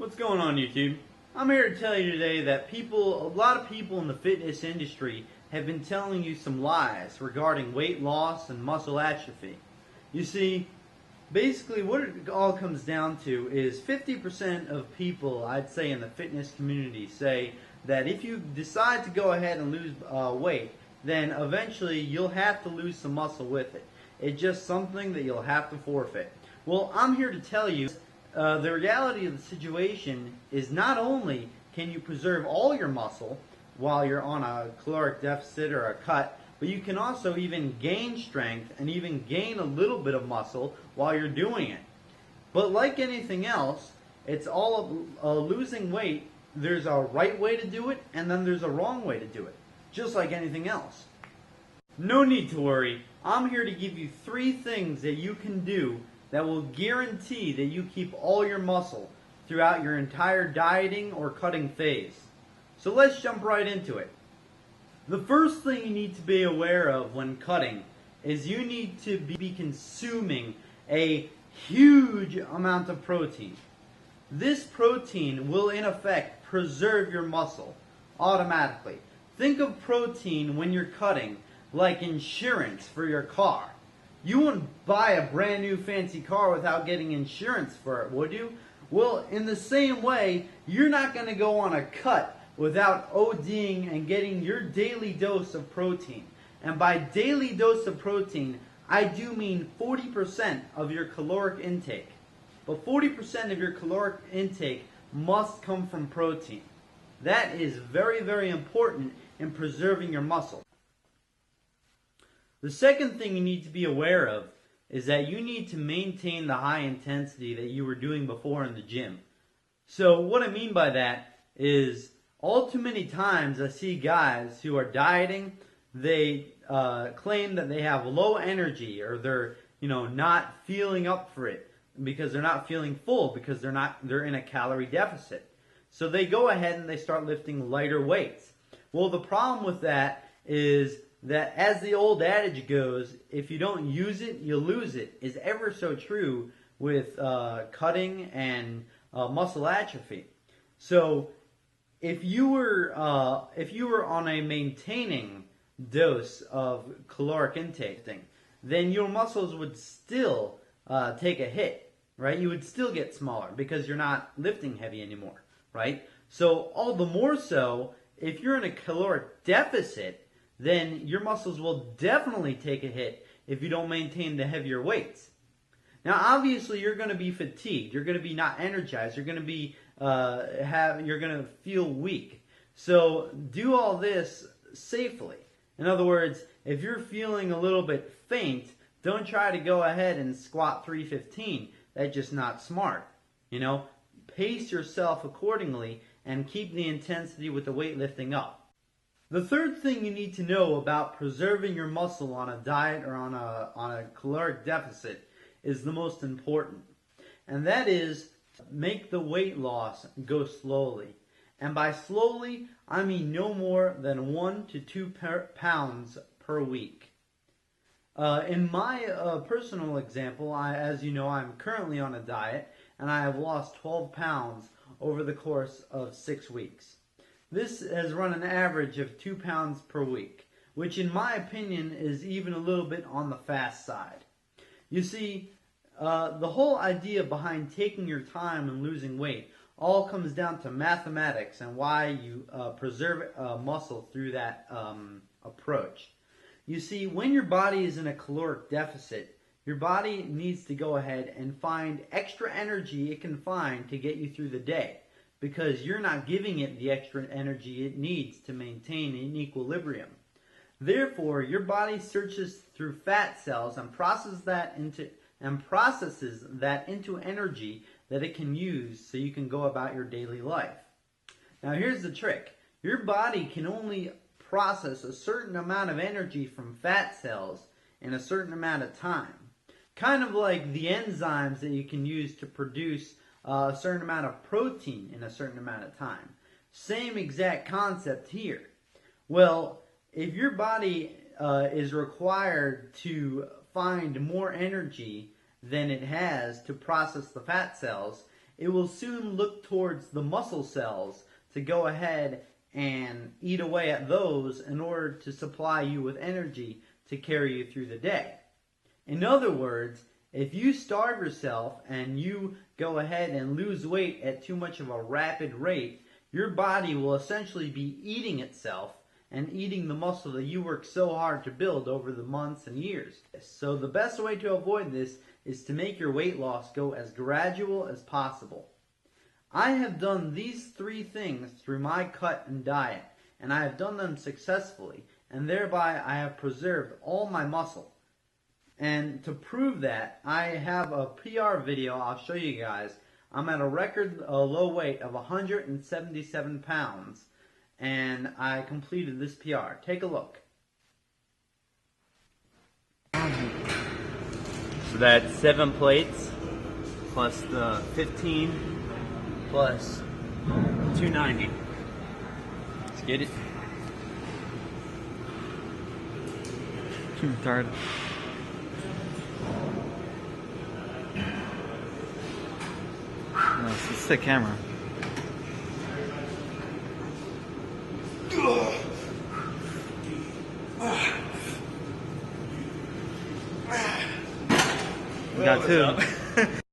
What's going on, YouTube? I'm here to tell you today that a lot of people in the fitness industry have been telling you some lies regarding weight loss and muscle atrophy. You see, basically what it all comes down to is 50% of people, I'd say in the fitness community, say that if you decide to go ahead and lose weight, then eventually you'll have to lose some muscle with it. It's just something that you'll have to forfeit. Well, I'm here to tell you the reality of the situation is not only can you preserve all your muscle while you're on a caloric deficit or a cut, but you can also even gain strength and even gain a little bit of muscle while you're doing it. But like anything else, it's all losing weight. There's a right way to do it, and then there's a wrong way to do it, just like anything else. No need to worry. I'm here to give you 3 things that you can do that will guarantee that you keep all your muscle throughout your entire dieting or cutting phase. So let's jump right into it. The first thing you need to be aware of when cutting is you need to be consuming a huge amount of protein. This protein will in effect preserve your muscle automatically. Think of protein when you're cutting like insurance for your car. You wouldn't buy a brand new fancy car without getting insurance for it, would you? Well, in the same way, you're not going to go on a cut without ODing and getting your daily dose of protein. And by daily dose of protein, I do mean 40% of your caloric intake. But 40% of your caloric intake must come from protein. That is very, very important in preserving your muscle. The second thing you need to be aware of is that you need to maintain the high intensity that you were doing before in the gym. So what I mean by that is all too many times I see guys who are dieting, they claim that they have low energy or they're not feeling up for it because they're not feeling full because they're in a calorie deficit. So they go ahead and they start lifting lighter weights. Well, the problem with that is that, as the old adage goes, if you don't use it, you lose it, is ever so true with cutting and muscle atrophy. So if you were on a maintaining dose of caloric intake, then your muscles would still take a hit, right? You would still get smaller because you're not lifting heavy anymore, right? So all the more so, if you're in a caloric deficit, then your muscles will definitely take a hit if you don't maintain the heavier weights. Now, obviously, you're going to be fatigued. You're going to be not energized. You're going to be you're going to feel weak. So do all this safely. In other words, if you're feeling a little bit faint, don't try to go ahead and squat 315. That's just not smart. Pace yourself accordingly and keep the intensity with the weightlifting up. The third thing you need to know about preserving your muscle on a diet or on a caloric deficit is the most important. And that is make the weight loss go slowly. And by slowly, I mean no more than 1 to 2 pounds per week. In my personal example, as you know, I'm currently on a diet and I have lost 12 pounds over the course of 6 weeks. This has run an average of 2 pounds per week, which in my opinion is even a little bit on the fast side. You see, the whole idea behind taking your time and losing weight all comes down to mathematics and why you preserve muscle through that approach. You see, when your body is in a caloric deficit, your body needs to go ahead and find extra energy it can find to get you through the day, because you're not giving it the extra energy it needs to maintain an equilibrium. Therefore, your body searches through fat cells and processes that into energy that it can use so you can go about your daily life. Now here's the trick. Your body can only process a certain amount of energy from fat cells in a certain amount of time. Kind of like the enzymes that you can use to produce a certain amount of protein in a certain amount of time. Same exact concept here. Well, if your body is required to find more energy than it has to process the fat cells, it will soon look towards the muscle cells to go ahead and eat away at those in order to supply you with energy to carry you through the day. In other words, if you starve yourself and you go ahead and lose weight at too much of a rapid rate, your body will essentially be eating itself and eating the muscle that you worked so hard to build over the months and years. So the best way to avoid this is to make your weight loss go as gradual as possible. I have done these 3 things through my cut and diet, and I have done them successfully, and thereby I have preserved all my muscle. And to prove that, I have a PR video I'll show you guys. I'm at a record low weight of 177 pounds, and I completed this PR. Take a look. So that's 7 plates, plus the 15, plus 290. Let's get it. I'm tired. No, it's a sick camera. We got 2.